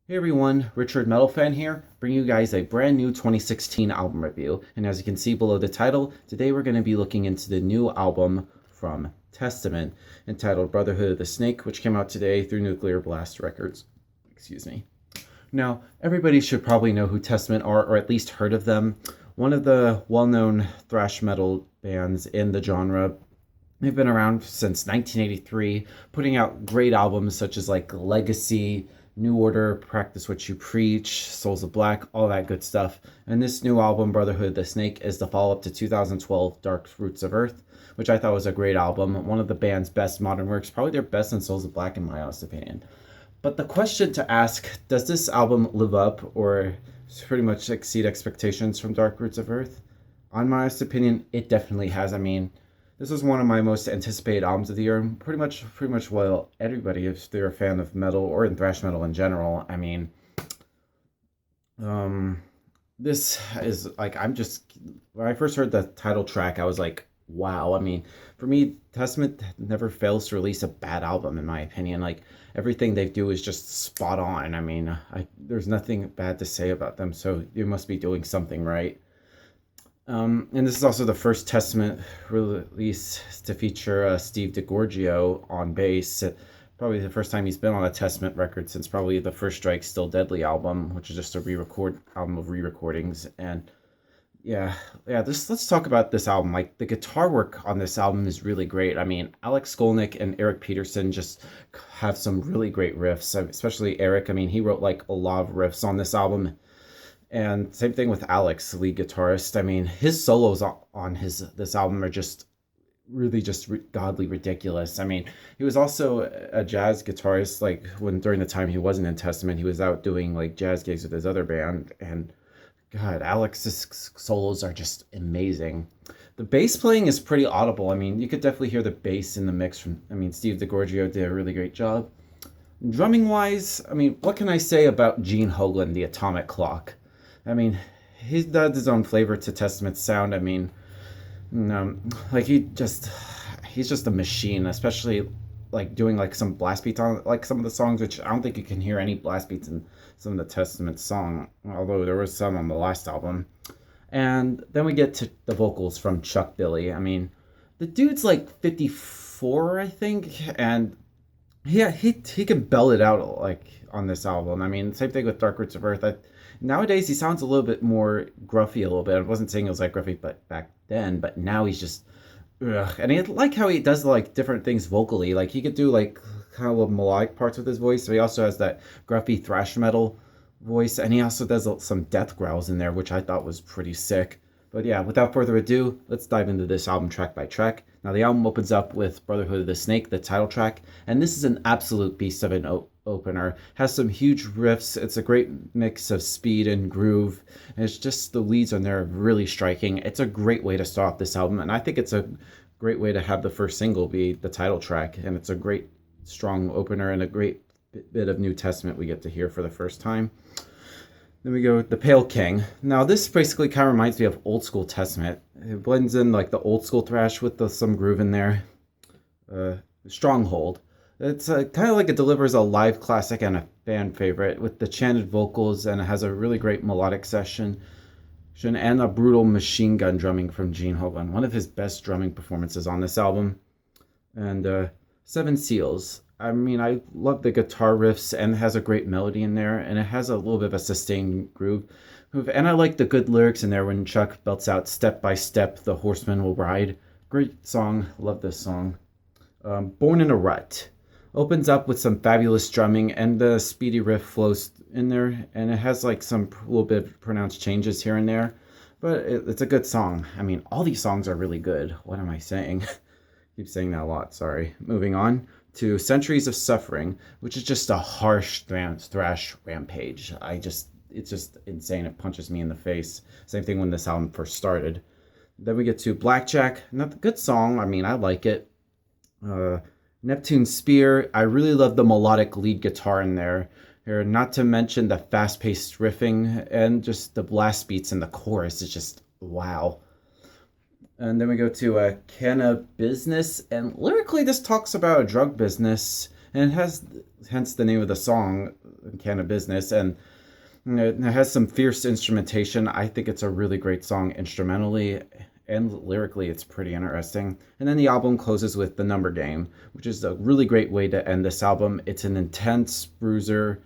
Hey everyone, Richard Metal Fan here, bringing you guys a brand new 2016 album review. And as you can see below the title, today we're going to be looking into the new album from Testament, entitled Brotherhood of the Snake, which came out today through Nuclear Blast Records. Excuse me. Now, everybody should probably know who Testament are, or at least heard of them. One of the well-known thrash metal bands in the genre. They've been around since 1983, putting out great albums such as like Legacy, New Order, Practice What You Preach, Souls of Black, all that good stuff. And this new album, Brotherhood of the Snake, is the follow-up to 2012 Dark Roots of Earth, which I thought was a great album. One of the band's best modern works, probably their best in Souls of Black in my honest opinion. But the question to ask, does this album live up or pretty much exceed expectations from Dark Roots of Earth? On my honest opinion, it definitely has. I mean, this was one of my most anticipated albums of the year. Pretty much, well, everybody, if they're a fan of metal or in thrash metal in general. I mean, um, this is like when I first heard the title track, I was like, wow. I mean, for me, Testament never fails to release a bad album, in my opinion. Like everything they do is just spot on. I mean, there's nothing bad to say about them, so you must be doing something right. And this is also the first Testament release to feature Steve DiGiorgio on bass. Probably the first time he's been on a Testament record since probably the First Strike Still Deadly album, which is just a re-record album of re-recordings. And yeah, let's talk about this album. Like the guitar work on this album is really great. I mean, Alex Skolnick and Eric Peterson just have some really great riffs, especially Eric. I mean, he wrote like a lot of riffs on this album. And same thing with Alex, the lead guitarist. I mean, his solos on this album are just really just godly ridiculous. I mean, he was also a jazz guitarist. Like when during the time he wasn't in Testament, he was out doing like jazz gigs with his other band. And God, Alex's solos are just amazing. The bass playing is pretty audible. I mean, you could definitely hear the bass in the mix from. I mean, Steve DiGiorgio did a really great job. Drumming wise, I mean, what can I say about Gene Hoglan, the Atomic Clock? I mean, he's got his own flavor to Testament's sound. I mean, like he's just a machine, especially like doing like some blast beats on like some of the songs, which I don't think you can hear any blast beats in some of the Testament song, although there was some on the last album. And then we get to the vocals from Chuck Billy. I mean, the dude's like 54, I think, and yeah, he can belt it out like on this album. I mean, same thing with Dark Roots of Earth. Nowadays he sounds a little bit more gruffy a little bit. I wasn't saying it was like gruffy, but back then. But now he's just, ugh. And I like how he does like different things vocally. Like he could do like kind of little melodic parts with his voice. So he also has that gruffy thrash metal voice, and he also does some death growls in there, which I thought was pretty sick. But yeah, without further ado, let's dive into this album track by track. Now, the album opens up with Brotherhood of the Snake, the title track, and this is an absolute beast of an opener. Has some huge riffs. It's a great mix of speed and groove. And it's just the leads on there are really striking. It's a great way to start off this album, and I think it's a great way to have the first single be the title track. And it's a great, strong opener and a great bit of New Testament we get to hear for the first time. Then we go with The Pale King. Now, this basically kind of reminds me of old school Testament. It blends in like the old school thrash with some groove in there. Stronghold. It's kind of like it delivers a live classic and a fan favorite with the chanted vocals, and it has a really great melodic section and a brutal machine gun drumming from Gene Hoglan. One of his best drumming performances on this album. And Seven Seals. I mean, I love the guitar riffs, and it has a great melody in there, and it has a little bit of a sustained groove. And I like the good lyrics in there when Chuck belts out "Step by step, the horseman will ride." Great song. Love this song. Born in a Rut. Opens up with some fabulous drumming, and the speedy riff flows in there, and it has like some little bit of pronounced changes here and there. But it's a good song. I mean, all these songs are really good. What am I saying? Keep saying that a lot, sorry. Moving on to Centuries of Suffering, which is just a harsh thrash rampage. It's just insane. It punches me in the face. Same thing when this album first started. Then we get to Blackjack. Not a good song. I mean, I like it. Neptune Spear. I really love the melodic lead guitar in there. Not to mention the fast-paced riffing and just the blast beats in the chorus. It's just wow. And then we go to Canna Business, and lyrically this talks about a drug business, and it has hence the name of the song, can of business. And it has some fierce instrumentation. I think it's a really great song instrumentally, and lyrically it's pretty interesting. And then the album closes with The Number Game, which is a really great way to end this album. It's an intense bruiser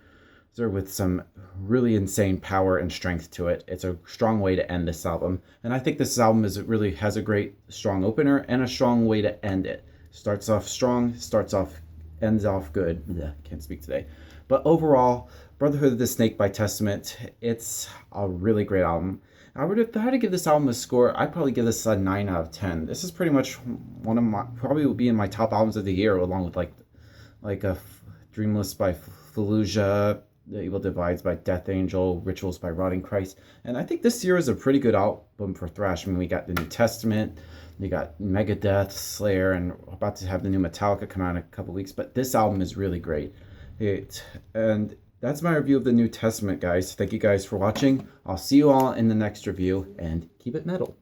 with some really insane power and strength to it. It's a strong way to end this album. And I think this album really has a great strong opener and a strong way to end it. Starts off strong, ends off good. Ugh, can't speak today. But overall, Brotherhood of the Snake by Testament, it's a really great album. If I had to give this album a score, I'd probably give this a 9 out of 10. This is pretty much one of my, probably will be in my top albums of the year, along with like a Dreamless by Fallujah, The Evil Divides by Death Angel, Rituals by Rotting Christ. And I think this year is a pretty good album for thrash. I mean, we got the New Testament, we got Megadeth, Slayer, and we're about to have the new Metallica come out in a couple weeks. But this album is really great. And that's my review of the New Testament, guys. Thank you guys for watching. I'll see you all in the next review, and keep it metal.